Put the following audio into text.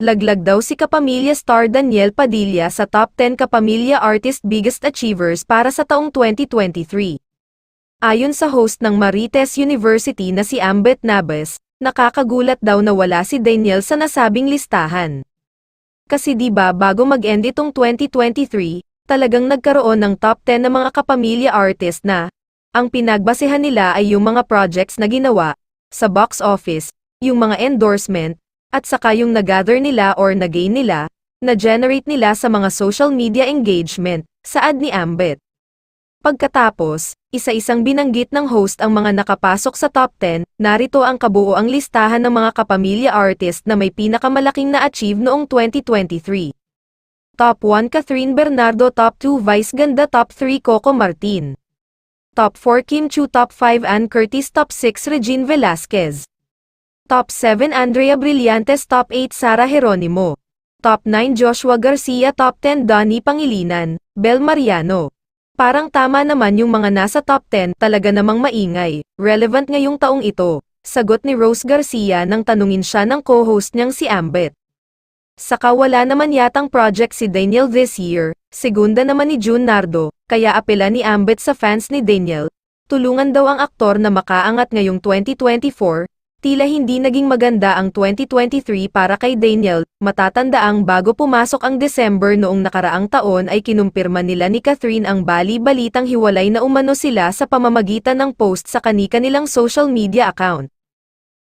Laglag daw si Kapamilya star Daniel Padilla sa top 10 Kapamilya Artist Biggest Achievers para sa taong 2023. Ayon sa host ng Marites University na si Ambet Nabes, nakakagulat daw na wala si Daniel sa nasabing listahan. Kasi di ba bago mag-end itong 2023, talagang nagkaroon ng top 10 na mga Kapamilya artist na, ang pinagbasehan nila ay yung mga projects na ginawa, sa box office, yung mga endorsement, at saka yung na-gather nila or na-gain nila, na-generate nila sa mga social media engagement, saad ni Ambet. Pagkatapos, isa-isang binanggit ng host ang mga nakapasok sa top 10, narito ang kabuoang listahan ng mga Kapamilya artist na may pinakamalaking na-achieve noong 2023. Top 1 Catherine Bernardo, Top 2 Vice Ganda, Top 3 Coco Martin, Top 4 Kim Chiu, Top 5 Ann Curtis, Top 6 Regine Velasquez, Top 7 Andrea Brillantes, Top 8 Sara Geronimo, Top 9 Joshua Garcia, Top 10 Donnie Pangilinan, Bel Mariano. Parang tama naman yung mga nasa top 10, talaga namang maingay, relevant ngayong taong ito, sagot ni Rose Garcia nang tanungin siya ng co-host niyang si Ambet. Saka wala naman yatang project si Daniel this year, segunda naman ni June Nardo, kaya apela ni Ambet sa fans ni Daniel, tulungan daw ang aktor na makaangat ngayong 2024, tila hindi naging maganda ang 2023 para kay Daniel, matatandaang bago pumasok ang December noong nakaraang taon ay kinumpirma nila ni Catherine ang bali-balitang hiwalay na umano sila sa pamamagitan ng post sa kani-kanilang social media account.